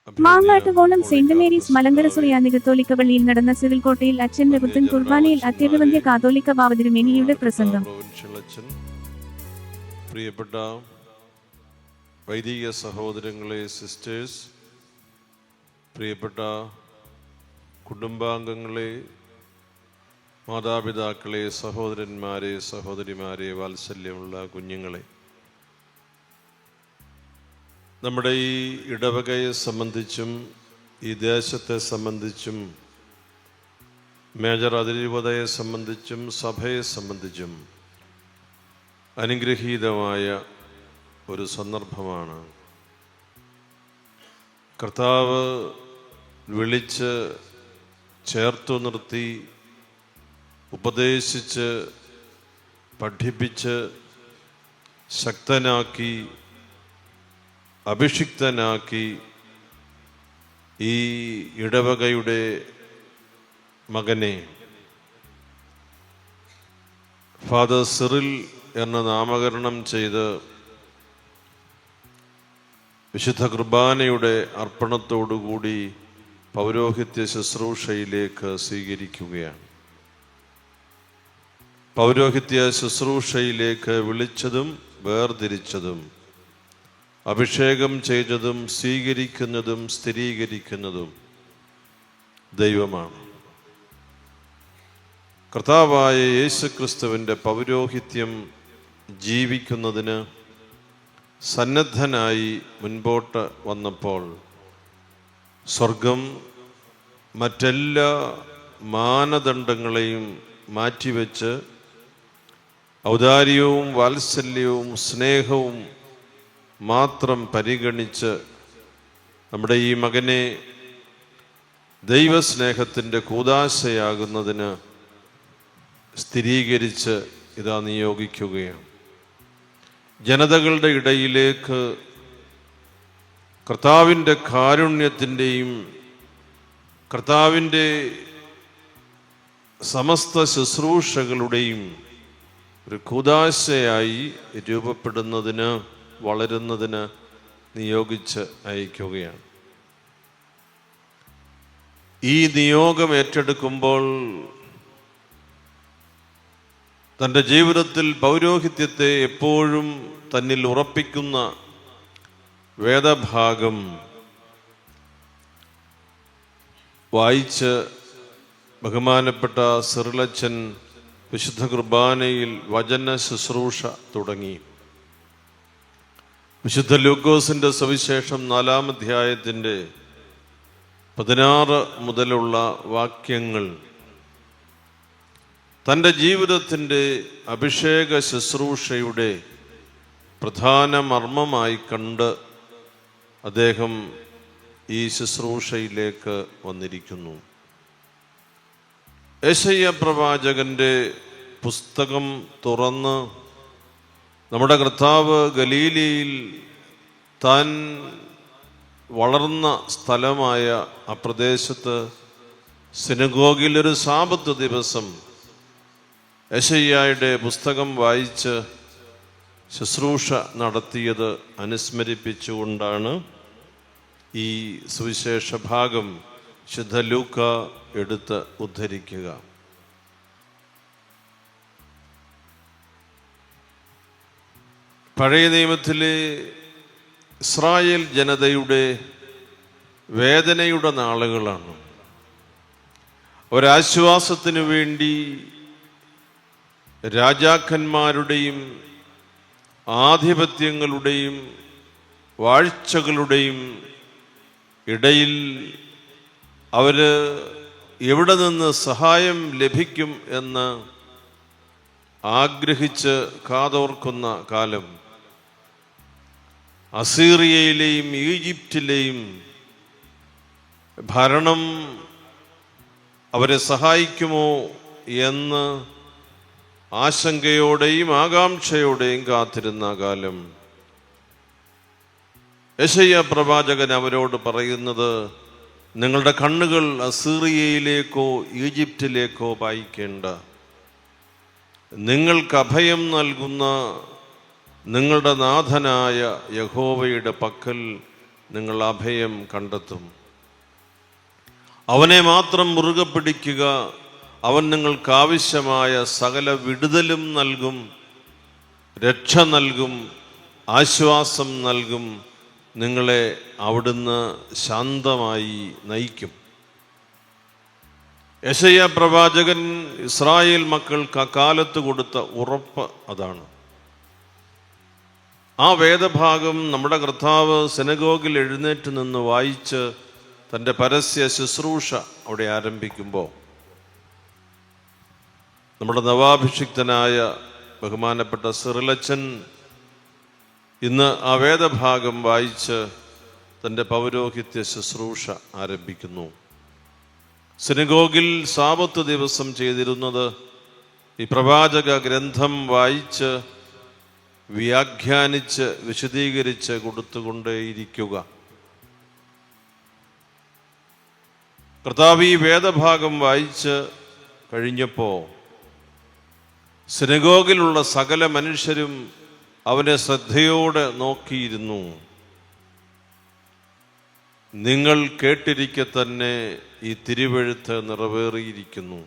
മാങ്ങാട്ടുകോണം saint Mary's Malankara സുറിയാനി കത്തോലിക്ക പള്ളിയിൽ നടന്ന സിറിൽ കോട്ടയിൽ അച്ഛന്റെ പുത്തൻ കുർബാനയിൽ അത്യഭിവന്ദ്യ കാതോലിക്ക ഭാവതിരുമേനിയുടെ പ്രസംഗം. പ്രിയപ്പെട്ട വൈദിക സഹോദരങ്ങളെ, സിസ്റ്റേഴ്സ്, പ്രിയപ്പെട്ട കുടുംബാംഗങ്ങളെ, മാതാപിതാക്കളെ, സഹോദരന്മാരെ, സഹോദരിമാരെ, വാത്സല്യമുള്ള കുഞ്ഞുങ്ങളെ, നമ്മുടെ ഈ ഇടവകയെ സംബന്ധിച്ചും ഈ ദേശത്തെ സംബന്ധിച്ചും മേജർ അതിരൂപതയെ സംബന്ധിച്ചും സഭയെ സംബന്ധിച്ചും അനുഗ്രഹീതമായ ഒരു സന്ദർഭമാണ്. കർത്താവ് വിളിച്ച് ചേർത്തു നിർത്തി ഉപദേശിച്ച് പഠിപ്പിച്ച് ശക്തനാക്കി അഭിഷിക്തനാക്കി ഈ ഇടവകയുടെ മകനെ ഫാദർ സിറിൽ എന്ന നാമകരണം ചെയ്ത് വിശുദ്ധ കുർബാനയുടെ അർപ്പണത്തോടുകൂടി പൗരോഹിത്യ ശുശ്രൂഷയിലേക്ക് സ്വീകരിക്കുകയാണ്. പൗരോഹിത്യ ശുശ്രൂഷയിലേക്ക് വിളിച്ചതും വേർതിരിച്ചതും അഭിഷേകം ചെയ്തതും സ്വീകരിക്കുന്നതും സ്ഥിരീകരിക്കുന്നതും ദൈവമാണ്. കർത്താവായ യേശുക്രിസ്തുവിൻ്റെ പൗരോഹിത്യം ജീവിക്കുന്നതിന് സന്നദ്ധനായി മുൻപോട്ട് വന്നപ്പോൾ സ്വർഗം മറ്റെല്ലാ മാനദണ്ഡങ്ങളെയും മാറ്റിവെച്ച് ഔദാര്യവും വാത്സല്യവും സ്നേഹവും മാത്രം പരിഗണിച്ച് നമ്മുടെ ഈ മകനെ ദൈവസ്നേഹത്തിൻ്റെ കൂദാശയാകുന്നതിന് സ്ഥിരീകരിച്ച് ഇതാ നിയോഗിക്കുകയാണ്. ജനതകളുടെ ഇടയിലേക്ക് കർത്താവിൻ്റെ കാരുണ്യത്തിൻ്റെയും കർത്താവിൻ്റെ സമസ്ത ശുശ്രൂഷകളുടെയും ഒരു കൂദാശയായി രൂപപ്പെടുന്നതിന് വളരുന്നതിന് നിയോഗിച്ച് അയക്കുകയാണ്. ഈ നിയോഗം ഏറ്റെടുക്കുമ്പോൾ തൻ്റെ ജീവിതത്തിൽ പൗരോഹിത്യത്തെ എപ്പോഴും തന്നിൽ ഉറപ്പിക്കുന്ന വേദഭാഗം വായിച്ച് ബഹുമാനപ്പെട്ട സിറിലച്ചൻ വിശുദ്ധ കുർബാനയിൽ വചന ശുശ്രൂഷ തുടങ്ങി. വിശുദ്ധ ലൂക്കോസിൻ്റെ സുവിശേഷം 4-ാം അധ്യായത്തിൻ്റെ 16 മുതലുള്ള വാക്യങ്ങൾ തൻ്റെ ജീവിതത്തിൻ്റെ അഭിഷേക ശുശ്രൂഷയുടെ പ്രധാന മർമ്മമായി കണ്ട് അദ്ദേഹം ഈ ശുശ്രൂഷയിലേക്ക് വന്നിരിക്കുന്നു. യെശയ്യാ പ്രവാചകന്റെ പുസ്തകം തുറന്ന് നമ്മുടെ കർത്താവ് ഗലീലയിൽ താൻ വളർന്ന സ്ഥലമായ ആ പ്രദേശത്ത് സിനഗോഗിൽ ഒരു സാബത്ത് ദിവസം യെശയ്യായുടെ പുസ്തകം വായിച്ച് ശുശ്രൂഷ നടത്തിയത് അനുസ്മരിപ്പിച്ചുകൊണ്ടാണ് ഈ സുവിശേഷ ഭാഗം വിശുദ്ധ ലൂക്ക എടുത്ത് ഉദ്ധരിക്കുക. പഴയ നിയമത്തിലെ ഇസ്രായേൽ ജനതയുടെ വേദനയുടെ നാളുകളാണ്. ഒരാശ്വാസത്തിനു വേണ്ടി രാജാക്കന്മാരുടെയും ആധിപത്യങ്ങളുടെയും വാഴ്ചകളുടെയും ഇടയിൽ അവർ എവിടെ നിന്ന് സഹായം ലഭിക്കും എന്ന് ആഗ്രഹിച്ച് കാതോർക്കുന്ന കാലം. അസീറിയയിലെയും ഈജിപ്തിലെയും ഭരണം അവരെ സഹായിക്കുമോ എന്ന് ആശങ്കയോടെയും ആകാംക്ഷയോടെയും കാത്തിരുന്ന കാലം. യെശയ്യാ പ്രവാചകൻ അവരോട് പറയുന്നത്, നിങ്ങളുടെ കണ്ണുകൾ അസീറിയയിലേക്കോ ഈജിപ്തിലേക്കോ പായിക്കേണ്ട, നിങ്ങൾക്ക് അഭയം നൽകുന്ന നിങ്ങളുടെ നാഥനായ യഹോവയുടെ പക്കൽ നിങ്ങൾ അഭയം കണ്ടെത്തും. അവനെ മാത്രം മുറുകെ പിടിക്കുക. അവൻ നിങ്ങൾക്ക് ആവശ്യമായ സകല വിടുതലും നൽകും, രക്ഷ നൽകും, ആശ്വാസം നൽകും. നിങ്ങളെ അവിടുന്ന് ശാന്തമായി നയിക്കും. യെശയ്യാ പ്രവാചകൻ ഇസ്രായേൽ മക്കൾക്ക് അക്കാലത്ത് കൊടുത്ത ഉറപ്പ് അതാണ്. ആ വേദഭാഗം നമ്മുടെ കർത്താവ് സിനഗോഗിൽ എഴുന്നേറ്റ് നിന്ന് വായിച്ച് തൻ്റെ പരസ്യ ശുശ്രൂഷ അവിടെ ആരംഭിക്കുമ്പോൾ നമ്മുടെ നവാഭിഷിക്തനായ ബഹുമാനപ്പെട്ട സിറിലച്ചൻ ഇന്ന് ആ വേദഭാഗം വായിച്ച് തൻ്റെ പൗരോഹിത്യ ശുശ്രൂഷ ആരംഭിക്കുന്നു. സിനഗോഗിൽ സാബത്ത് ദിവസം ചെയ്തിരുന്നത് ഈ പ്രവാചക ഗ്രന്ഥം വായിച്ച് വ്യാഖ്യാനിച്ച് വിശദീകരിച്ച് കൊടുത്തുകൊണ്ടേയിരിക്കുക. കർത്താവ് ഈ വേദഭാഗം വായിച്ച് കഴിഞ്ഞപ്പോൾ സിനഗോഗിലുള്ള സകല മനുഷ്യരും അവനെ ശ്രദ്ധയോടെ നോക്കിയിരുന്നു. നിങ്ങൾ കേട്ടിരിക്കെ തന്നെ ഈ തിരുവെഴുത്ത് നിറവേറിയിരിക്കുന്നു.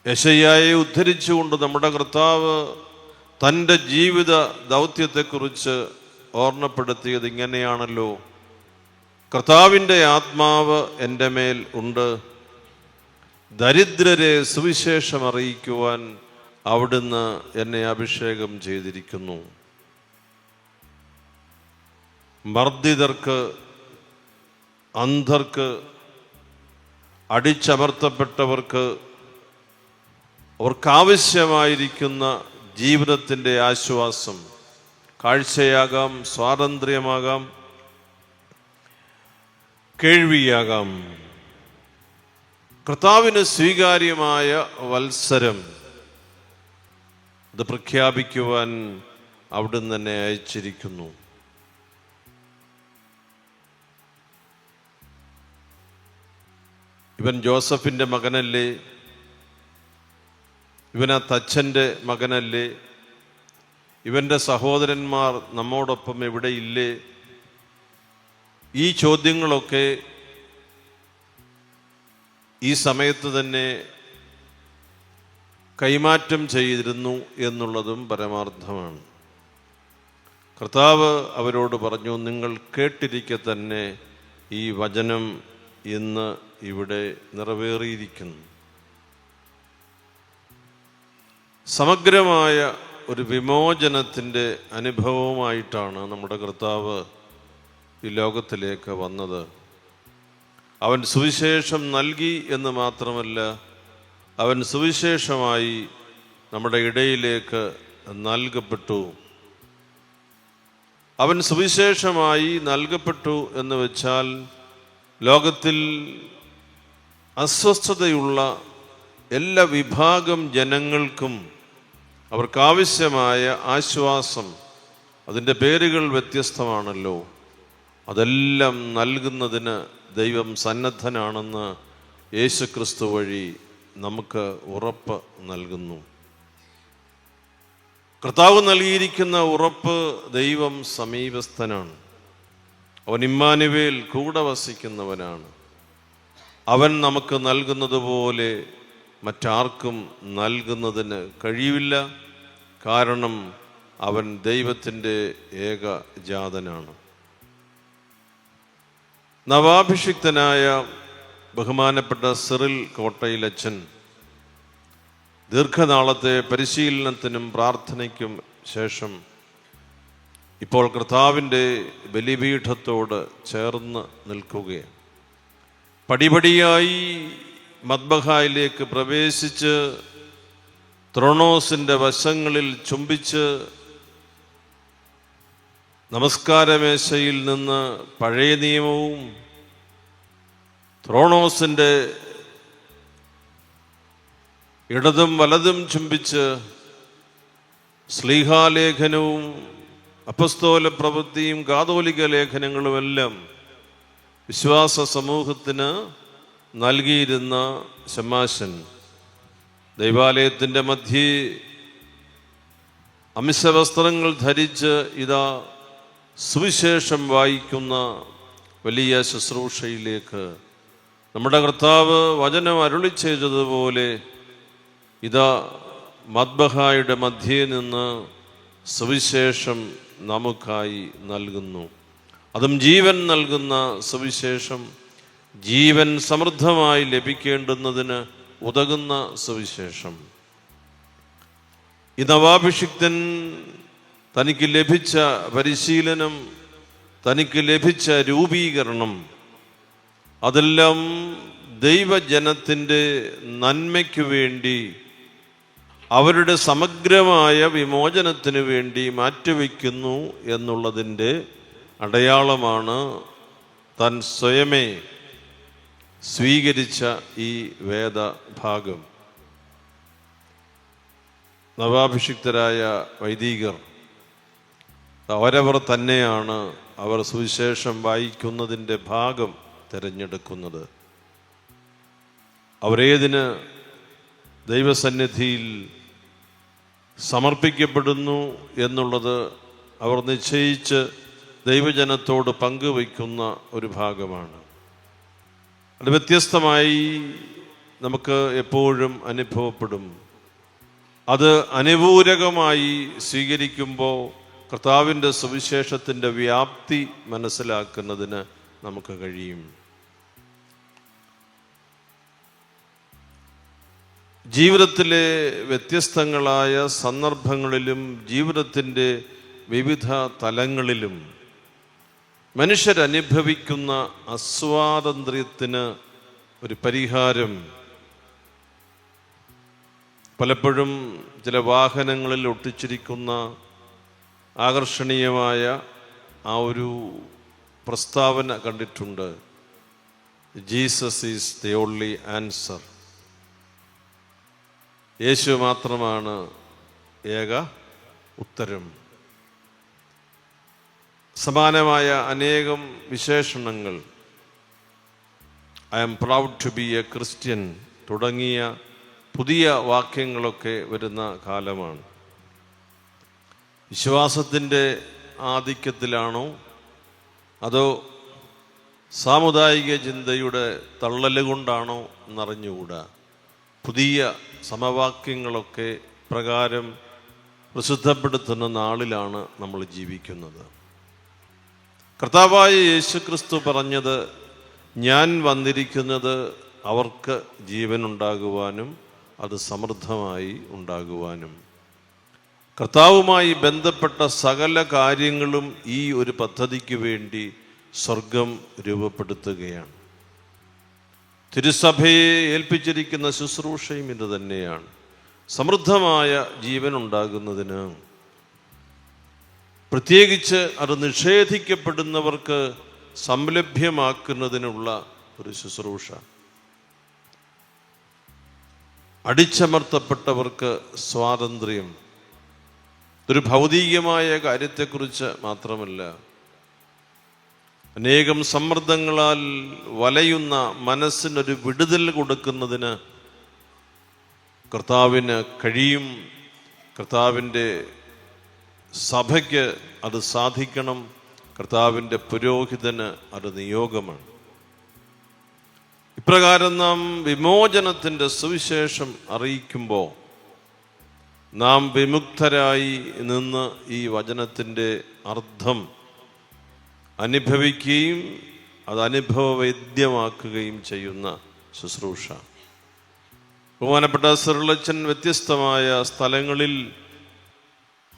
യെശയ്യായെ ഉദ്ധരിച്ചുകൊണ്ട് നമ്മുടെ കർത്താവ് തൻ്റെ ജീവിത ദൗത്യത്തെക്കുറിച്ച് ഓർമ്മപ്പെടുത്തിയത് ഇങ്ങനെയാണല്ലോ: കർത്താവിൻ്റെ ആത്മാവ് എൻ്റെ മേൽ ഉണ്ട്, ദരിദ്രരെ സുവിശേഷം അറിയിക്കുവാൻ അവിടുന്ന് എന്നെ അഭിഷേകം ചെയ്തിരിക്കുന്നു. മർദ്ദിതർക്ക്, അന്ധർക്ക്, അടിച്ചമർത്തപ്പെട്ടവർക്ക് അവർക്കാവശ്യമായിരിക്കുന്ന ജീവിതത്തിൻ്റെ ആശ്വാസം, കാഴ്ചയാകാം, സ്വാതന്ത്ര്യമാകാം, കേൾവിയാകാം, കർത്താവിന് സ്വീകാര്യമായ വത്സരം അത് പ്രഖ്യാപിക്കുവാൻ അവിടുന്ന് തന്നെ അയച്ചിരിക്കുന്നു. ഇവൻ ജോസഫിൻ്റെ മകനല്ലേ? ഇവൻ ആ തച്ചൻ്റെ മകനല്ലേ? ഇവൻ്റെ സഹോദരന്മാർ നമ്മോടൊപ്പം എവിടെയില്ലേ? ഈ ചോദ്യങ്ങളൊക്കെ ഈ സമയത്ത് തന്നെ കൈമാറ്റം ചെയ്തിരുന്നു എന്നുള്ളതും പരമാർത്ഥമാണ്. കർത്താവ് അവരോട് പറഞ്ഞു, നിങ്ങൾ കേട്ടിരിക്കെ തന്നെ ഈ വചനം ഇന്ന് ഇവിടെ നിറവേറിയിരിക്കുന്നു. സമഗ്രമായ ഒരു വിമോചനത്തിൻ്റെ അനുഭവമായിട്ടാണ് നമ്മുടെ കർത്താവ് ഈ ലോകത്തിലേക്ക് വന്നത്. അവൻ സുവിശേഷം നൽകി എന്ന് മാത്രമല്ല, അവൻ സുവിശേഷമായി നമ്മുടെ ഇടയിലേക്ക് നൽകപ്പെട്ടു. അവൻ സുവിശേഷമായി നൽകപ്പെട്ടു എന്ന് വെച്ചാൽ ലോകത്തിൽ അസ്വസ്ഥതയുള്ള എല്ലാ വിഭാഗം ജനങ്ങൾക്കും അവർക്കാവശ്യമായ ആശ്വാസം, അതിൻ്റെ പേരുകൾ വ്യത്യസ്തമാണല്ലോ, അതെല്ലാം നൽകുന്നതിന് ദൈവം സന്നദ്ധനാണെന്ന് യേശുക്രിസ്തു വഴി നമുക്ക് ഉറപ്പ് നൽകുന്നു. കർത്താവ് നൽകിയിരിക്കുന്ന ഉറപ്പ്, ദൈവം സമീപസ്ഥനാണ്. അവൻ ഇമ്മാനുവേൽ, കൂടെ വസിക്കുന്നവനാണ്. അവൻ നമുക്ക് നൽകുന്നത് പോലെ മറ്റാർക്കും നൽകുന്നതിന് കഴിയില്ല. കാരണം അവൻ ദൈവത്തിൻ്റെ ഏകജാതനാണ്. നവാഭിഷിക്തനായ ബഹുമാനപ്പെട്ട സിറിൽ കോട്ടയിലച്ചൻ ദീർഘനാളത്തെ പരിശീലനത്തിനും പ്രാർത്ഥനയ്ക്കും ശേഷം ഇപ്പോൾ കർത്താവിൻ്റെ ബലിപീഠത്തോട് ചേർന്ന് നിൽക്കുകയാണ്. പടിപടിയായി മദ്ബഹായിലേക്ക് പ്രവേശിച്ച് ത്രോണോസിൻ്റെ വശങ്ങളിൽ ചുംബിച്ച് നമസ്കാരമേശയിൽ നിന്ന് പഴയ നിയമവും ത്രോണോസിൻ്റെ ഇടതും വലതും ചുംബിച്ച് ശ്ലീഹാലേഖനവും അപ്പസ്തോല പ്രവൃത്തിയും കാതോലിക ലേഖനങ്ങളുമെല്ലാം വിശ്വാസ സമൂഹത്തിന് നൽകിയിരുന്ന ശമാശൻ ദൈവാലയത്തിൻ്റെ മധ്യേ അംശവസ്ത്രങ്ങൾ ധരിച്ച് ഇതാ സുവിശേഷം വായിക്കുന്ന വലിയ ശുശ്രൂഷയിലേക്ക് നമ്മുടെ കർത്താവ് വചനം അരുളി ചെയ്തതുപോലെ ഇതാ മദ്ബഹായുടെ മധ്യേ നിന്ന് സുവിശേഷം നമുക്കായി നൽകുന്നു. അതും ജീവൻ നൽകുന്ന സുവിശേഷം, ജീവൻ സമൃദ്ധമായി ലഭിക്കേണ്ടുന്നതിന് ഉതകുന്ന സുവിശേഷം. ഈ നവാഭിഷിക്തൻ തനിക്ക് ലഭിച്ച പരിശീലനം, തനിക്ക് ലഭിച്ച രൂപീകരണം, അതെല്ലാം ദൈവജനത്തിൻ്റെ നന്മയ്ക്കു വേണ്ടി, അവരുടെ സമഗ്രമായ വിമോചനത്തിന് വേണ്ടി മാറ്റിവെക്കുന്നു എന്നുള്ളതിൻ്റെ അടയാളമാണ് താൻ സ്വയമേ സ്വീകരിച്ച ഈ വേദഭാഗം. നവാഭിഷിക്തരായ വൈദികർ അവരവർ തന്നെയാണ് അവർ സുവിശേഷം വായിക്കുന്നതിൻ്റെ ഭാഗം തിരഞ്ഞെടുക്കുന്നത്. അവരേതിന് ദൈവസന്നിധിയിൽ സമർപ്പിക്കപ്പെടുന്നു എന്നുള്ളത് അവർ നിശ്ചയിച്ച് ദൈവജനത്തോട് പങ്കുവയ്ക്കുന്ന ഒരു ഭാഗമാണ്. അത് വ്യത്യസ്തമായി നമുക്ക് എപ്പോഴും അനുഭവപ്പെടും. അത് അനുപൂരകമായി സ്വീകരിക്കുമ്പോൾ കർത്താവിൻ്റെ സുവിശേഷത്തിൻ്റെ വ്യാപ്തി മനസ്സിലാക്കുന്നതിന് നമുക്ക് കഴിയും. ജീവിതത്തിലെ വ്യത്യസ്തങ്ങളായ സന്ദർഭങ്ങളിലും ജീവിതത്തിൻ്റെ വിവിധ തലങ്ങളിലും മനുഷ്യരനുഭവിക്കുന്ന അസ്വാതന്ത്ര്യത്തിന് ഒരു പരിഹാരം പലപ്പോഴും ചില വാഹനങ്ങളിൽ ഒട്ടിച്ചിരിക്കുന്ന ആകർഷണീയമായ ആ ഒരു പ്രസ്താവന കണ്ടിട്ടുണ്ട്. Jesus is the only answer. യേശു മാത്രമാണ് ഏക ഉത്തരം. സമാനമായ അനേകം വിശേഷണങ്ങൾ, I am proud to be a Christian തുടങ്ങിയ പുതിയ വാക്യങ്ങളൊക്കെ വരുന്ന കാലമാണ്. വിശ്വാസത്തിൻ്റെ ആധിക്യത്തിലാണോ അതോ സാമുദായിക ചിന്തയുടെ തള്ളല് കൊണ്ടാണോ എന്നറിഞ്ഞുകൂടാ. പുതിയ സമവാക്യങ്ങളൊക്കെ പ്രകാരം പ്രസിദ്ധപ്പെടുത്തുന്ന നാളിലാണ് നമ്മൾ ജീവിക്കുന്നത്. കർത്താവായ യേശുക്രിസ്തു പറഞ്ഞത്, ഞാൻ വന്നിരിക്കുന്നത് അവർക്ക് ജീവൻ ഉണ്ടാകുവാനും അത് സമൃദ്ധമായി ഉണ്ടാകുവാനും. കർത്താവുമായി ബന്ധപ്പെട്ട സകല കാര്യങ്ങളും ഈ ഒരു പദ്ധതിക്ക് വേണ്ടി സ്വർഗം രൂപപ്പെടുത്തുകയാണ്. തിരുസഭയെ ഏൽപ്പിച്ചിരിക്കുന്ന ശുശ്രൂഷയും ഇത് തന്നെയാണ്. സമൃദ്ധമായ ജീവൻ ഉണ്ടാകുന്നതിന്, പ്രത്യേകിച്ച് അത് നിഷേധിക്കപ്പെടുന്നവർക്ക് സംലഭ്യമാക്കുന്നതിനുള്ള ഒരു ശുശ്രൂഷ. അടിച്ചമർത്തപ്പെട്ടവർക്ക് സ്വാതന്ത്ര്യം. ഒരു ഭൗതികമായ കാര്യത്തെക്കുറിച്ച് മാത്രമല്ല, അനേകം സമ്മർദ്ദങ്ങളാൽ വലയുന്ന മനസ്സിനൊരു വിടുതൽ കൊടുക്കുന്നതിന് കർത്താവിന് കഴിയും. കർത്താവിൻ്റെ സഭയ്ക്ക് അത് സാധിക്കണം. കർത്താവിൻ്റെ പുരോഹിതന് അത് നിയോഗമാണ്. ഇപ്രകാരം നാം വിമോചനത്തിൻ്റെ സുവിശേഷം അറിയിക്കുമ്പോൾ നാം വിമുക്തരായി നിന്ന് ഈ വചനത്തിൻ്റെ അർത്ഥം അനുഭവിക്കുകയും അത് അനുഭവവേദ്യമാക്കുകയും ചെയ്യുന്ന ശുശ്രൂഷ. ബഹുമാനപ്പെട്ട സിറിലച്ചൻ വ്യത്യസ്തമായ സ്ഥലങ്ങളിൽ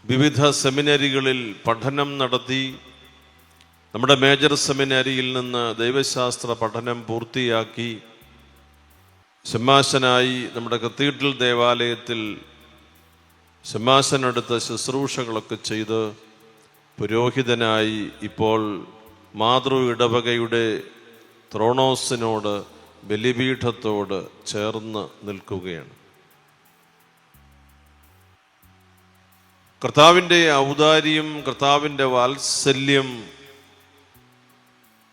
വിവിധ സെമിനറികളിൽ പഠനം നടത്തി. നമ്മുടെ മേജർ സെമിനാരിയിൽ നിന്ന് ദൈവശാസ്ത്ര പഠനം പൂർത്തിയാക്കി ശമ്മാശനായി നമ്മുടെ കത്തീഡ്രൽ ദേവാലയത്തിൽ ശമ്മാശനെടുത്ത ശുശ്രൂഷകളൊക്കെ ചെയ്ത് പുരോഹിതനായി ഇപ്പോൾ മാതൃ ഇടവകയുടെ ത്രോണോസിനോട്, ബലിപീഠത്തോട് ചേർന്ന് നിൽക്കുകയാണ്. കർത്താവിൻ്റെ ഔദാര്യം, കർത്താവിൻ്റെ വാത്സല്യം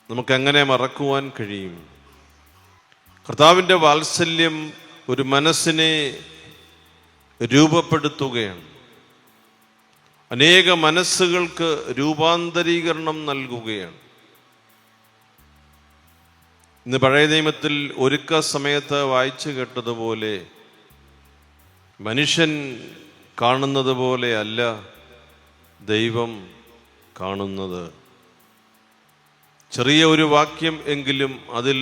നമുക്കെങ്ങനെ മറക്കുവാൻ കഴിയും? കർത്താവിൻ്റെ വാത്സല്യം ഒരു മനസ്സിനെ രൂപപ്പെടുത്തുകയാണ്. അനേക മനസ്സുകൾക്ക് രൂപാന്തരീകരണം നൽകുകയാണ്. ഇന്ന് പഴയ നിയമത്തിൽ ഒരുക്ക സമയത്ത് വായിച്ചു കേട്ടതുപോലെ മനുഷ്യൻ കാണുന്നത് പോലെ അല്ല ദൈവം കാണുന്നത്. ചെറിയ ഒരു വാക്യം എങ്കിലും അതിൽ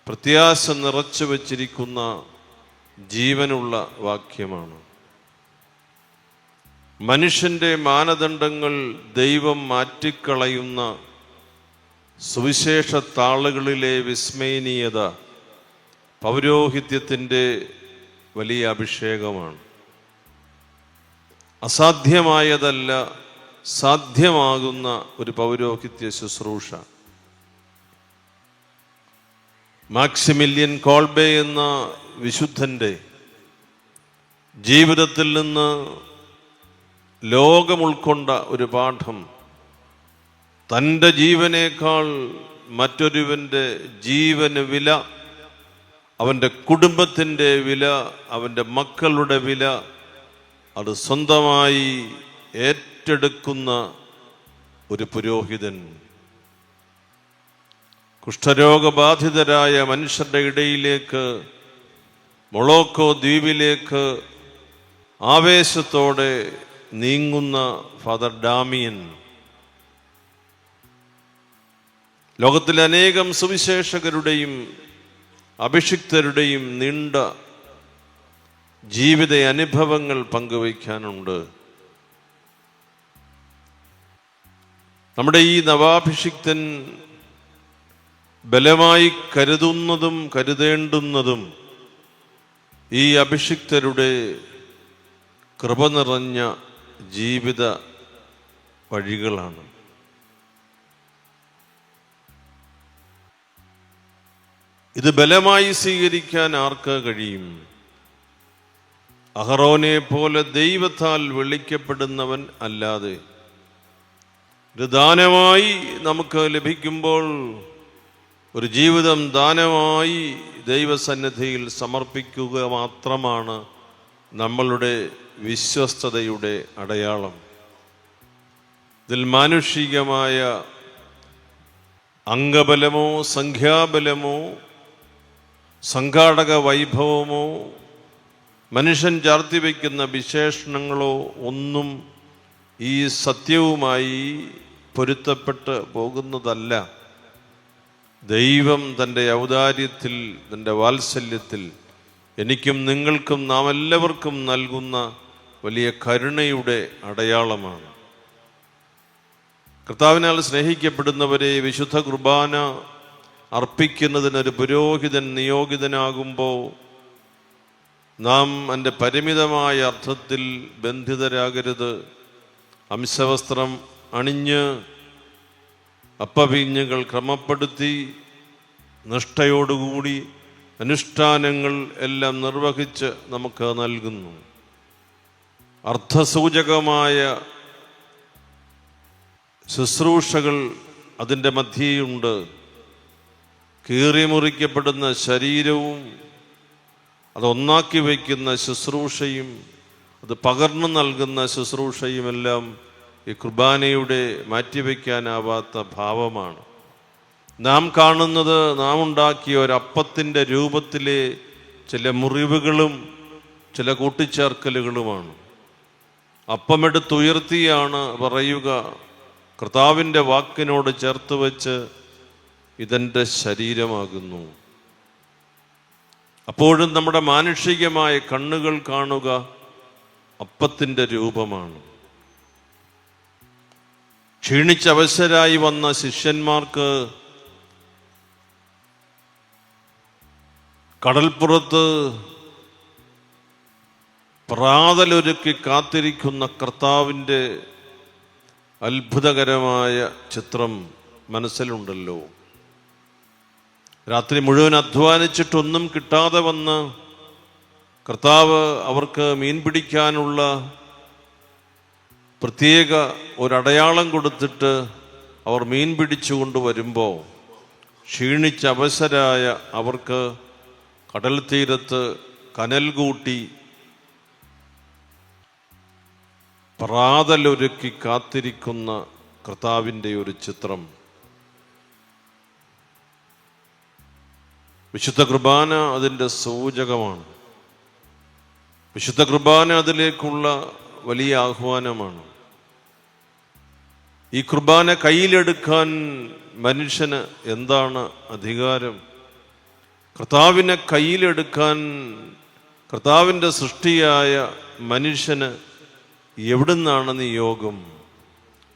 പ്രത്യാശ നിറച്ചു വച്ചിരിക്കുന്ന ജീവനുള്ള വാക്യമാണ്. മനുഷ്യന്റെ മാനദണ്ഡങ്ങൾ ദൈവം മാറ്റിക്കളയുന്ന സുവിശേഷ താളുകളിലെ വിസ്മയനീയത പൗരോഹിത്യത്തിൻ്റെ വലിയ അഭിഷേകമാണ്. അസാധ്യമായതല്ല സാധ്യമാകുന്ന ഒരു പൗരോഹിത്യ ശുശ്രൂഷ. മാക്സിമിലിയൻ കോൾബെ എന്ന വിശുദ്ധൻ്റെ ജീവിതത്തിൽ നിന്ന് ലോകം ഉൾക്കൊണ്ട ഒരു പാഠം, തൻ്റെ ജീവനേക്കാൾ മറ്റൊരുവൻ്റെ ജീവന് വില, അവൻ്റെ കുടുംബത്തിൻ്റെ വില, അവൻ്റെ മക്കളുടെ വില, അത് സ്വന്തമായി ഏറ്റെടുക്കുന്ന ഒരു പുരോഹിതൻ. കുഷ്ഠരോഗബാധിതരായ മനുഷ്യരുടെ ഇടയിലേക്ക്, മൊളോക്കോ ദ്വീപിലേക്ക് ആവേശത്തോടെ നീങ്ങുന്ന ഫാദർ ഡാമിയൻ ലോകത്തിലെ അനേകം സുവിശേഷകരുടെയും അഭിഷിക്തരുടെയും നീണ്ട ജീവിത അനുഭവങ്ങൾ പങ്കുവയ്ക്കാനുണ്ട്. നമ്മുടെ ഈ നവാഭിഷിക്തൻ ബലമായി കരുതുന്നതും കരുതേണ്ടുന്നതും ഈ അഭിഷിക്തരുടെ കൃപ നിറഞ്ഞ ജീവിത വഴികളാണ്. ഇത് ബലമായി സ്വീകരിക്കാൻ ആർക്ക് കഴിയും? അഹറോനെ പോലെ ദൈവത്താൽ വിളിക്കപ്പെടുന്നവൻ അല്ലാതെ. ഒരു ദാനമായി നമുക്ക് ലഭിക്കുമ്പോൾ ഒരു ജീവിതം ദാനമായി ദൈവസന്നിധിയിൽ സമർപ്പിക്കുക മാത്രമാണ് നമ്മളുടെ വിശ്വസ്തതയുടെ അടയാളം. ഇതിൽ മാനുഷികമായ അംഗബലമോ സംഖ്യാബലമോ സംഘാടക വൈഭവമോ മനുഷ്യൻ ചാർത്തിവെക്കുന്ന വിശേഷണങ്ങളോ ഒന്നും ഈ സത്യവുമായി പൊരുത്തപ്പെട്ട് പോകുന്നതല്ല. ദൈവം തൻ്റെ ഔദാര്യത്തിൽ, തൻ്റെ വാത്സല്യത്തിൽ എനിക്കും നിങ്ങൾക്കും നാം എല്ലാവർക്കും നൽകുന്ന വലിയ കരുണയുടെ അടയാളമാണ്. കർത്താവിനാൽ സ്നേഹിക്കപ്പെടുന്നവരെ, വിശുദ്ധ കുർബാന അർപ്പിക്കുന്നതിനൊരു പുരോഹിതൻ നിയോഗിതനാകുമ്പോൾ നാം അതിൻ്റെ പരിമിതമായ അർത്ഥത്തിൽ ബന്ധിതരാകരുത്. അംശവസ്ത്രം അണിഞ്ഞ് അപ്പവീഞ്ഞുകൾ ക്രമപ്പെടുത്തി നിഷ്ഠയോടുകൂടി അനുഷ്ഠാനങ്ങൾ എല്ലാം നിർവഹിച്ച് നമുക്ക് നൽകുന്നു. അർത്ഥസൂചകമായ ശുശ്രൂഷകൾ അതിൻ്റെ മധ്യേയുണ്ട്. കീറിമുറിക്കപ്പെടുന്ന ശരീരവും അതൊന്നാക്കി വയ്ക്കുന്ന ശുശ്രൂഷയും അത് പകർന്നു നൽകുന്ന ശുശ്രൂഷയുമെല്ലാം ഈ കുർബാനയുടെ മാറ്റിവെക്കാനാവാത്ത ഭാവമാണ്. നാം കാണുന്നത് നാം ഉണ്ടാക്കിയ ഒരപ്പത്തിൻ്റെ രൂപത്തിലെ ചില മുറിവുകളും ചില കൂട്ടിച്ചേർക്കലുകളുമാണ്. അപ്പമെടുത്തുയർത്തിയാണ് പറയുക, കർത്താവിൻ്റെ വാക്കിനോട് ചേർത്ത് വെച്ച് ഇതെൻ്റെ ശരീരമാകുന്നു. അപ്പോഴും നമ്മുടെ മാനുഷികമായ കണ്ണുകൾ കാണുക അപ്പത്തിൻ്റെ രൂപമാണ്. ക്ഷീണിച്ചവശരായി വന്ന ശിഷ്യന്മാർക്ക് കടൽപ്പുറത്ത് പ്രാതലൊരുക്കി കാത്തിരിക്കുന്ന കർത്താവിൻ്റെ അത്ഭുതകരമായ ചിത്രം മനസ്സിലുണ്ടല്ലോ. രാത്രി മുഴുവൻ അധ്വാനിച്ചിട്ടൊന്നും കിട്ടാതെ വന്ന് കർത്താവ് അവർക്ക് മീൻ പിടിക്കാനുള്ള പ്രത്യേക ഒരടയാളം കൊടുത്തിട്ട് അവർ മീൻ പിടിച്ചു കൊണ്ടുവരുമ്പോൾ ക്ഷീണിച്ച അവശരായ അവർക്ക് കടൽ തീരത്ത് കനൽ കൂട്ടി പ്രാതലൊരുക്കി കാത്തിരിക്കുന്ന കർത്താവിൻ്റെ ഒരു ചിത്രം. വിശുദ്ധ കുർബാന അതിൻ്റെ സൂചകമാണ്. വിശുദ്ധ കുർബാന അതിലേക്കുള്ള വലിയ ആഹ്വാനമാണ്. ഈ കുർബാന കയ്യിലെടുക്കാൻ മനുഷ്യന് എന്താണ് അധികാരം? കർത്താവിനെ കയ്യിലെടുക്കാൻ കർത്താവിൻ്റെ സൃഷ്ടിയായ മനുഷ്യന് എവിടുന്നാണ് നിയോഗം?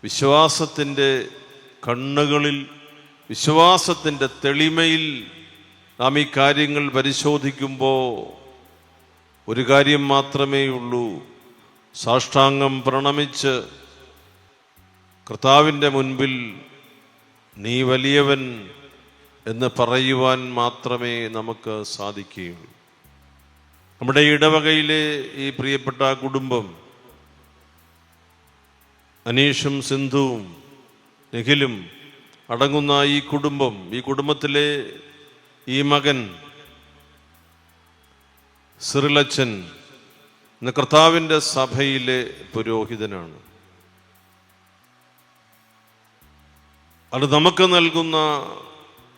വിശ്വാസത്തിൻ്റെ കണ്ണുകളിൽ, വിശ്വാസത്തിൻ്റെ തെളിമയിൽ നാം ഈ കാര്യങ്ങൾ പരിശോധിക്കുമ്പോൾ ഒരു കാര്യം മാത്രമേ ഉള്ളൂ. സാഷ്ടാംഗം പ്രണമിച്ച് കർത്താവിൻ്റെ മുൻപിൽ നീ വലിയവൻ എന്ന് പറയുവാൻ മാത്രമേ നമുക്ക് സാധിക്കുകയുള്ളൂ. നമ്മുടെ ഇടവകയിലെ ഈ പ്രിയപ്പെട്ട കുടുംബം, അനീഷും സിന്ധുവും നിഖിലും അടങ്ങുന്ന ഈ കുടുംബം, ഈ കുടുംബത്തിലെ ഈ മകൻ സിറിലച്ചൻ ഇന്ന് കർത്താവിൻ്റെ സഭയിലെ പുരോഹിതനാണ്. അത് നമുക്ക് നൽകുന്ന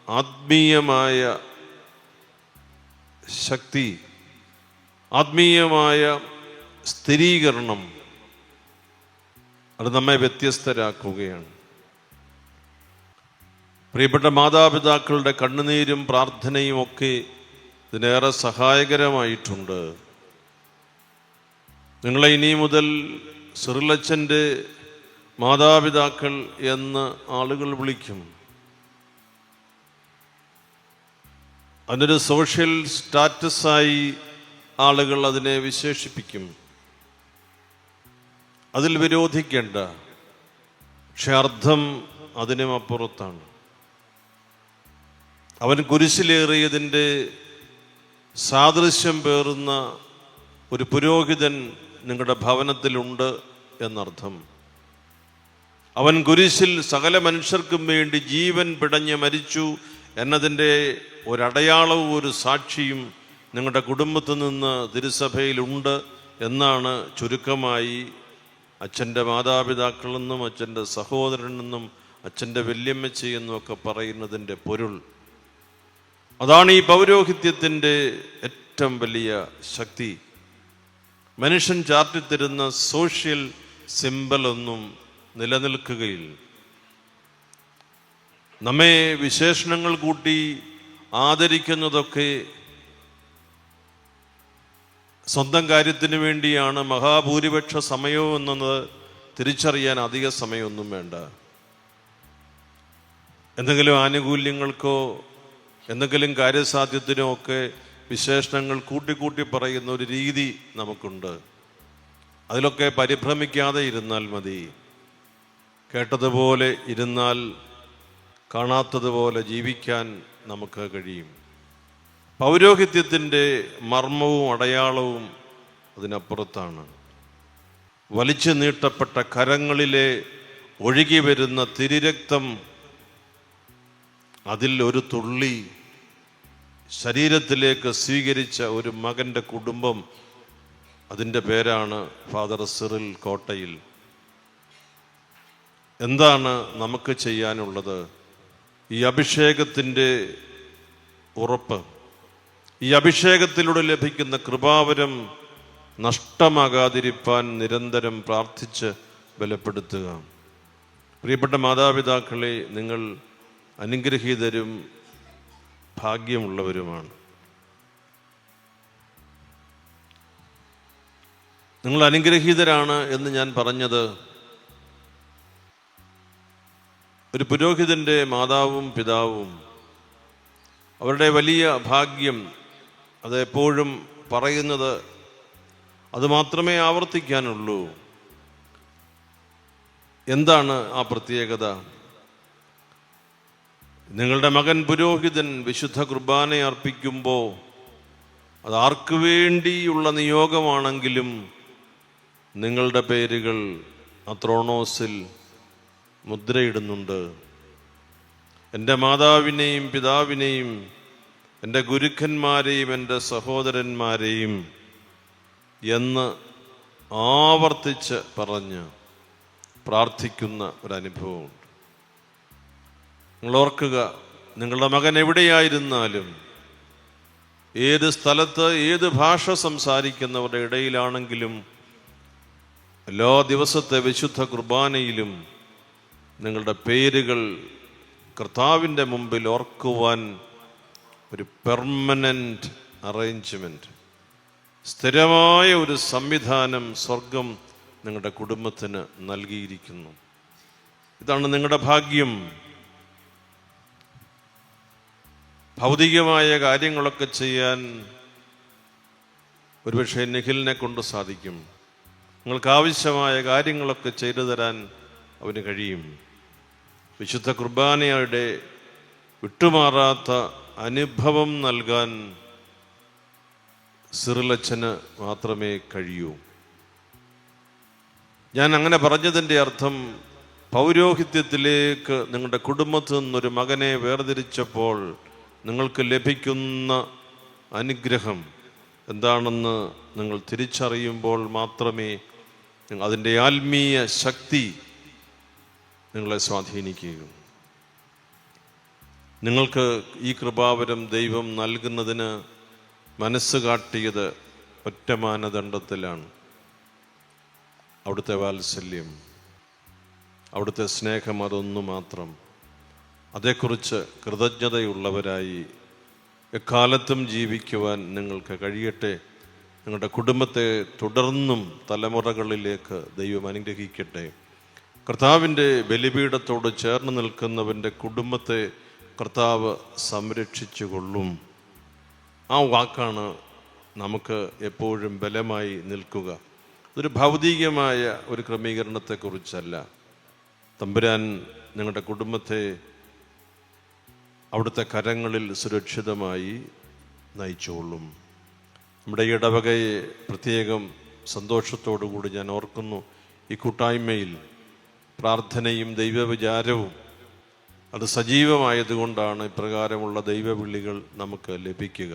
ആത്മീയമായ ശക്തി, ആത്മീയമായ സ്ഥിരീകരണം, അത് നമ്മെ വ്യത്യസ്തരാക്കുകയാണ്. പ്രിയപ്പെട്ട മാതാപിതാക്കളുടെ കണ്ണുനീരും പ്രാർത്ഥനയും ഒക്കെ ഇതിനേറെ സഹായകരമായിട്ടുണ്ട്. നിങ്ങളെ ഇനി മുതൽ സിറിലച്ചൻ്റെ മാതാപിതാക്കൾ എന്ന് ആളുകൾ വിളിക്കും. അതിനൊരു സോഷ്യൽ സ്റ്റാറ്റസായി ആളുകൾ അതിനെ വിശേഷിപ്പിക്കും. അതിൽ വിരോധിക്കേണ്ട, പക്ഷെ അർത്ഥം അതിനും അപ്പുറത്താണ്. അവൻ കുരിശിലേറിയതിൻ്റെ സാദൃശ്യം പേറുന്ന ഒരു പുരോഹിതൻ നിങ്ങളുടെ ഭവനത്തിലുണ്ട് എന്നർത്ഥം. അവൻ കുരിശിൽ സകല മനുഷ്യർക്കും വേണ്ടി ജീവൻ പിടഞ്ഞ് മരിച്ചു എന്നതിൻ്റെ ഒരടയാളവും ഒരു സാക്ഷിയും നിങ്ങളുടെ കുടുംബത്തിൽ നിന്ന് തിരുസഭയിലുണ്ട് എന്നാണ് ചുരുക്കമായി അച്ഛൻ്റെ മാതാപിതാക്കളെന്നും അച്ഛൻ്റെ സഹോദരനെന്നും അച്ഛൻ്റെ വല്യമ്മച്ചയെന്നും ഒക്കെ പറയുന്നതിൻ്റെ പൊരുൾ. അതാണ് ഈ പൗരോഹിത്യത്തിൻ്റെ ഏറ്റവും വലിയ ശക്തി. മനുഷ്യൻ ചാർത്തിത്തരുന്ന സോഷ്യൽ സിമ്പലൊന്നും നിലനിൽക്കുകയില്ല. നമ്മെ വിശേഷണങ്ങൾ കൂട്ടി ആദരിക്കുന്നതൊക്കെ സ്വന്തം കാര്യത്തിന് വേണ്ടിയാണ്. മഹാഭൂരിപക്ഷ സമയവും എന്നത് തിരിച്ചറിയാൻ അധിക സമയമൊന്നും വേണ്ട. എന്തെങ്കിലും ആനുകൂല്യങ്ങൾക്കോ എന്തെങ്കിലും കാര്യസാധ്യത്തിനോ ഒക്കെ വിശേഷണങ്ങൾ കൂട്ടിക്കൂട്ടി പറയുന്ന ഒരു രീതി നമുക്കുണ്ട്. അതിലൊക്കെ പരിഭ്രമിക്കാതെ ഇരുന്നാൽ മതി. കേട്ടതുപോലെ ഇരുന്നാൽ കാണാത്തതുപോലെ ജീവിക്കാൻ നമുക്ക് കഴിയും. പൗരോഹിത്യത്തിൻ്റെ മർമ്മവും അടയാളവും അതിനപ്പുറത്താണ്. വലിച്ചു നീട്ടപ്പെട്ട കരങ്ങളിലെ ഒഴുകി വരുന്ന തിരുരക്തം, അതിൽ ഒരു തുള്ളി ശരീരത്തിലേക്ക് സ്വീകരിച്ച ഒരു മകൻ്റെ കുടുംബം, അതിൻ്റെ പേരാണ് ഫാദർ സിറിൽ കോട്ടയിൽ. എന്താണ് നമുക്ക് ചെയ്യാനുള്ളത്? ഈ അഭിഷേകത്തിൻ്റെ ഉറപ്പ്, ഈ അഭിഷേകത്തിലൂടെ ലഭിക്കുന്ന കൃപാവരം നഷ്ടമാകാതിരിപ്പാൻ നിരന്തരം പ്രാർത്ഥിച്ച് ബലപ്പെടുത്തുക. പ്രിയപ്പെട്ട മാതാപിതാക്കളെ, നിങ്ങൾ അനുഗ്രഹീതരും ഭാഗ്യമുള്ളവരുമാണ്. നിങ്ങൾ അനുഗ്രഹീതരാണ് എന്ന് ഞാൻ പറഞ്ഞത് ഒരു പുരോഹിതൻ്റെ മാതാവും പിതാവും അവരുടെ വലിയ ഭാഗ്യം, അത് എപ്പോഴും പറയുന്നത് അത് മാത്രമേ ആവർത്തിക്കാനുള്ളൂ. എന്താണ് ആ പ്രത്യേകത? നിങ്ങളുടെ മകൻ പുരോഹിതൻ വിശുദ്ധ കുർബാന അർപ്പിക്കുമ്പോൾ അത് ആർക്കു വേണ്ടിയുള്ള നിയോഗമാണെങ്കിലും നിങ്ങളുടെ പേരുകൾ ആ ത്രോണോസിൽ മുദ്രയിടുന്നുണ്ട്. എൻ്റെ മാതാവിനെയും പിതാവിനെയും എൻ്റെ ഗുരുക്കന്മാരെയും എൻ്റെ സഹോദരന്മാരെയും എന്ന് ആവർത്തിച്ച് പറഞ്ഞ് പ്രാർത്ഥിക്കുന്ന ഒരനുഭവമുണ്ട്. നിങ്ങൾ ഓർക്കുക, നിങ്ങളുടെ മകൻ എവിടെയായിരുന്നാലും, ഏത് സ്ഥലത്ത് ഏത് ഭാഷ സംസാരിക്കുന്നവരുടെ ഇടയിലാണെങ്കിലും, എല്ലാ ദിവസത്തെ വിശുദ്ധ കുർബാനയിലും നിങ്ങളുടെ പേരുകൾ കർത്താവിൻ്റെ മുമ്പിൽ ഓർക്കുവാൻ ഒരു പെർമനൻ്റ് അറേഞ്ച്മെൻറ്റ്, സ്ഥിരമായ ഒരു സംവിധാനം സ്വർഗം നിങ്ങളുടെ കുടുംബത്തിന് നൽകിയിരിക്കുന്നു. ഇതാണ് നിങ്ങളുടെ ഭാഗ്യം. ഭൗതികമായ കാര്യങ്ങളൊക്കെ ചെയ്യാൻ ഒരുപക്ഷെ നിഖിലിനെ കൊണ്ട് സാധിക്കും. നിങ്ങൾക്ക് ആവശ്യമായ കാര്യങ്ങളൊക്കെ ചെയ്തു തരാൻ അവന് കഴിയും. വിശുദ്ധ കുർബാനയുടെ വിട്ടുമാറാത്ത അനുഭവം നൽകാൻ സിറിലച്ചന് മാത്രമേ കഴിയൂ. ഞാൻ അങ്ങനെ പറഞ്ഞതിൻ്റെ അർത്ഥം, പൗരോഹിത്യത്തിലേക്ക് നിങ്ങളുടെ കുടുംബത്തിൽ നിന്നൊരു മകനെ വേർതിരിച്ചപ്പോൾ നിങ്ങൾക്ക് ലഭിക്കുന്ന അനുഗ്രഹം എന്താണെന്ന് നിങ്ങൾ തിരിച്ചറിയുമ്പോൾ മാത്രമേ അതിൻ്റെ ആത്മീയ ശക്തി നിങ്ങളെ സ്വാധീനിക്കുകയുള്ളൂ. നിങ്ങൾക്ക് ഈ കൃപാവരം ദൈവം നൽകുന്നതിന് മനസ്സ് കാട്ടിയത് ഒറ്റ മാനദണ്ഡത്തിലാണ്: അവിടുത്തെ വാത്സല്യം, അവിടുത്തെ സ്നേഹം, അതൊന്നു മാത്രം. അതേക്കുറിച്ച് കൃതജ്ഞതയുള്ളവരായി എക്കാലത്തും ജീവിക്കുവാൻ നിങ്ങൾക്ക് കഴിയട്ടെ. നിങ്ങളുടെ കുടുംബത്തെ തുടർന്നും തലമുറകളിലേക്ക് ദൈവം അനുഗ്രഹിക്കട്ടെ. കർത്താവിൻ്റെ ബലിപീഠത്തോട് ചേർന്ന് നിൽക്കുന്നവൻ്റെ കുടുംബത്തെ കർത്താവ് സംരക്ഷിച്ചു കൊള്ളും. ആ വാക്കാണ് നമുക്ക് എപ്പോഴും ബലമായി നിൽക്കുക. അതൊരു ഭൗതികമായ ഒരു ക്രമീകരണത്തെക്കുറിച്ചല്ല. തമ്പുരാൻ നിങ്ങളുടെ കുടുംബത്തെ അവിടുത്തെ കരങ്ങളിൽ സുരക്ഷിതമായി നയിച്ചുകൊള്ളും. നമ്മുടെ ഇടവകയെ പ്രത്യേകം സന്തോഷത്തോടുകൂടി ഞാൻ ഓർക്കുന്നു. ഈ കൂട്ടായ്മയിൽ പ്രാർത്ഥനയും ദൈവവിചാരവും അത് സജീവമായതുകൊണ്ടാണ് ഇപ്രകാരമുള്ള ദൈവവിളികൾ നമുക്ക് ലഭിക്കുക.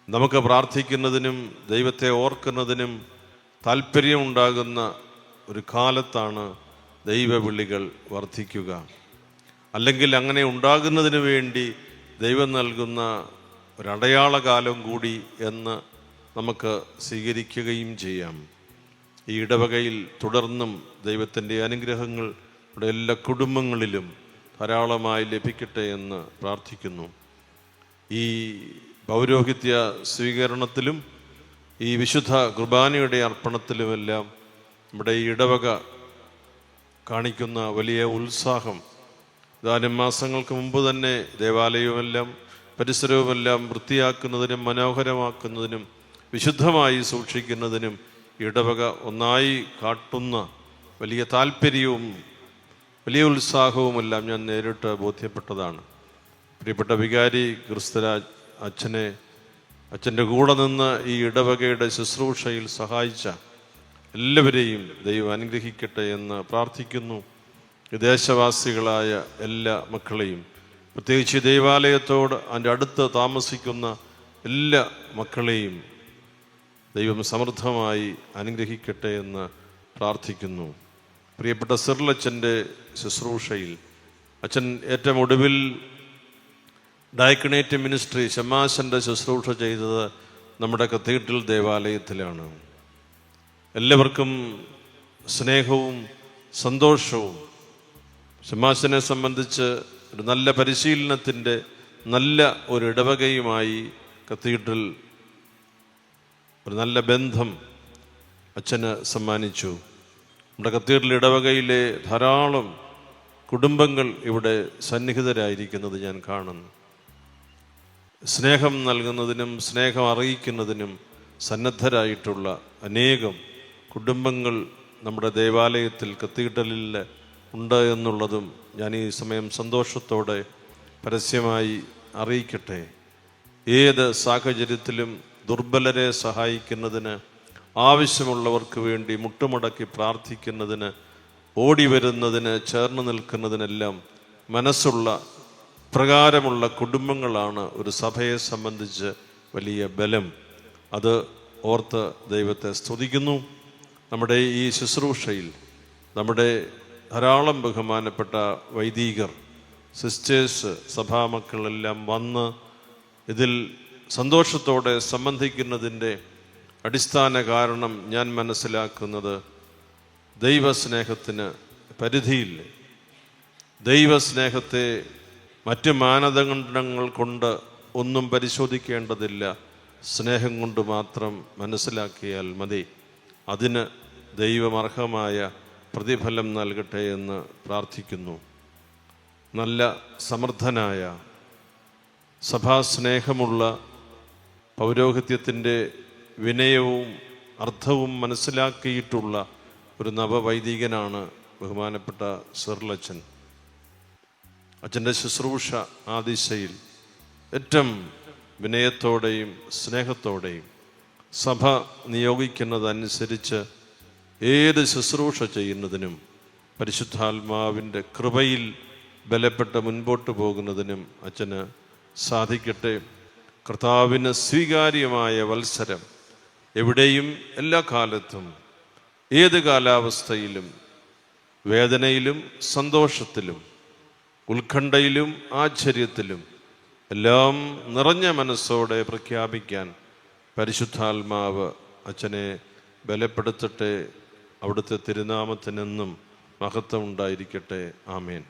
നമുക്ക് പ്രാർത്ഥിക്കുന്നതിനും ദൈവത്തെ ഓർക്കുന്നതിനും താല്പര്യമുണ്ടാകുന്ന ഒരു കാലത്താണ് ദൈവവിളികൾ വർദ്ധിക്കുക. അല്ലെങ്കിൽ അങ്ങനെ ഉണ്ടാകുന്നതിന് വേണ്ടി ദൈവം നൽകുന്ന ഒരടയാളകാലം കൂടി എന്ന് നമുക്ക് സ്വീകരിക്കുകയും ചെയ്യാം. ഈ ഇടവകയിൽ തുടർന്നും ദൈവത്തിൻ്റെ അനുഗ്രഹങ്ങൾ ഇവിടെ എല്ലാ കുടുംബങ്ങളിലും ധാരാളമായി ലഭിക്കട്ടെ എന്ന് പ്രാർത്ഥിക്കുന്നു. ഈ പൗരോഹിത്യ സ്വീകരണത്തിലും ഈ വിശുദ്ധ കുർബാനയുടെ അർപ്പണത്തിലുമെല്ലാം നമ്മുടെ ഈ ഇടവക കാണിക്കുന്ന വലിയ ഉത്സാഹം, ഏതാനും മാസങ്ങൾക്ക് മുമ്പ് തന്നെ ദേവാലയവുമെല്ലാം പരിസരവുമെല്ലാം വൃത്തിയാക്കുന്നതിനും മനോഹരമാക്കുന്നതിനും വിശുദ്ധമായി സൂക്ഷിക്കുന്നതിനും ഇടവക ഒന്നായി കാട്ടുന്ന വലിയ താല്പര്യവും വലിയ ഉത്സാഹവുമെല്ലാം ഞാൻ നേരിട്ട് ബോധ്യപ്പെട്ടതാണ്. പ്രിയപ്പെട്ട വികാരി ക്രിസ്തുരാജ് അച്ഛൻ്റെ കൂടെ നിന്ന് ഈ ഇടവകയുടെ ശുശ്രൂഷയിൽ സഹായിച്ച എല്ലാവരെയും ദൈവം അനുഗ്രഹിക്കട്ടെ എന്ന് പ്രാർത്ഥിക്കുന്നു. ദേശവാസികളായ എല്ലാ മക്കളെയും, പ്രത്യേകിച്ച് ദേവാലയത്തോട് അതിൻ്റെ അടുത്ത് താമസിക്കുന്ന എല്ലാ മക്കളെയും ദൈവം സമൃദ്ധമായി അനുഗ്രഹിക്കട്ടെ എന്ന് പ്രാർത്ഥിക്കുന്നു. പ്രിയപ്പെട്ട സിറിലച്ചൻ്റെ ശുശ്രൂഷയിൽ അച്ഛൻ ഏറ്റവും ഒടുവിൽ ഡയക്കണേറ്റ് മിനിസ്ട്രി ഷമാശൻ്റെ ശുശ്രൂഷ ചെയ്തത് നമ്മുടെ കത്തീഡ്രൽ ദേവാലയത്തിലാണ്. എല്ലാവർക്കും സ്നേഹവും സന്തോഷവും. ഷമാശനെ സംബന്ധിച്ച് ഒരു നല്ല പരിശീലനത്തിൻ്റെ നല്ല ഒരു ഇടവകയുമായി കത്തീഡ്രൽ ഒരു നല്ല ബന്ധം അച്ഛന് സമ്മാനിച്ചു. നമ്മുടെ കത്തീഡ്രൽ ഇടവകയിലെ ധാരാളം കുടുംബങ്ങൾ ഇവിടെ സന്നിഹിതരായിരിക്കുന്നത് ഞാൻ കാണുന്നു. സ്നേഹം നൽകുന്നതിനും സ്നേഹം അറിയിക്കുന്നതിനും സന്നദ്ധരായിട്ടുള്ള അനേകം കുടുംബങ്ങൾ നമ്മുടെ ദേവാലയത്തിൽ കത്തീഡ്രലിൽ ഉണ്ട് എന്നുള്ളതും ഞാൻ ഈ സമയം സന്തോഷത്തോടെ പരസ്യമായി അറിയിക്കട്ടെ. ഏത് സാഹചര്യത്തിലും ദുർബലരെ സഹായിക്കുന്നതിന്, ആവശ്യമുള്ളവർക്ക് വേണ്ടി മുട്ടുമടക്കി പ്രാർത്ഥിക്കുന്നതിന്, ഓടി വരുന്നതിന്, ചേർന്ന് നിൽക്കുന്നതിനെല്ലാം മനസ്സുള്ള പ്രകാരമുള്ള കുടുംബങ്ങളാണ് ഒരു സഭയെ സംബന്ധിച്ച് വലിയ ബലം. അത് ഓർത്ത് ദൈവത്തെ സ്തുതിക്കുന്നു. നമ്മുടെ ഈ ശുശ്രൂഷയിൽ നമ്മുടെ ധാരാളം ബഹുമാനപ്പെട്ട വൈദികർ, സിസ്റ്റേഴ്സ്, സഭാമക്കളെല്ലാം വന്ന് ഇതിൽ സന്തോഷത്തോടെ സംബന്ധിക്കുന്നതിൻ്റെ അടിസ്ഥാന കാരണം ഞാൻ മനസ്സിലാക്കുന്നത് ദൈവസ്നേഹത്തിന് പരിധിയില്ല. ദൈവസ്നേഹത്തെ മറ്റ് മാനദണ്ഡങ്ങൾ കൊണ്ട് ഒന്നും പരിശോധിക്കേണ്ടതില്ല. സ്നേഹം കൊണ്ട് മാത്രം മനസ്സിലാക്കിയാൽ മതി. അതിന് ദൈവമർഹമായ പ്രതിഫലം നൽകട്ടെ എന്ന് പ്രാർത്ഥിക്കുന്നു. നല്ല സമർത്ഥനായ സഭാസ്നേഹമുള്ള പൗരോഹിത്യത്തിൻ്റെ വിനയവും അർത്ഥവും മനസ്സിലാക്കിയിട്ടുള്ള ഒരു നവവൈദികനാണ് ബഹുമാനപ്പെട്ട സിറിലച്ചൻ. അച്ഛൻ്റെ ശുശ്രൂഷ ആ ദിശയിൽ ഏറ്റവും വിനയത്തോടെയും സ്നേഹത്തോടെയും സഭ നിയോഗിക്കുന്നതനുസരിച്ച് ഏത് ശുശ്രൂഷ ചെയ്യുന്നതിനും പരിശുദ്ധാത്മാവിൻ്റെ കൃപയിൽ ബലപ്പെട്ട് മുൻപോട്ട് പോകുന്നതിനും അച്ഛന് സാധിക്കട്ടെ. കർത്താവിന് സ്വീകാര്യമായ വത്സരം എവിടെയും എല്ലാ കാലത്തും ഏത് കാലാവസ്ഥയിലും വേദനയിലും സന്തോഷത്തിലും ഉത്കണ്ഠയിലും ആശ്ചര്യത്തിലും എല്ലാം നിറഞ്ഞ മനസ്സോടെ പ്രഖ്യാപിക്കാൻ പരിശുദ്ധാത്മാവ് അച്ഛനെ ബലപ്പെടുത്തട്ടെ. അവിടുത്തെ തിരുനാമത്തിനെന്നും മഹത്വം ഉണ്ടായിരിക്കട്ടെ. ആമേൻ.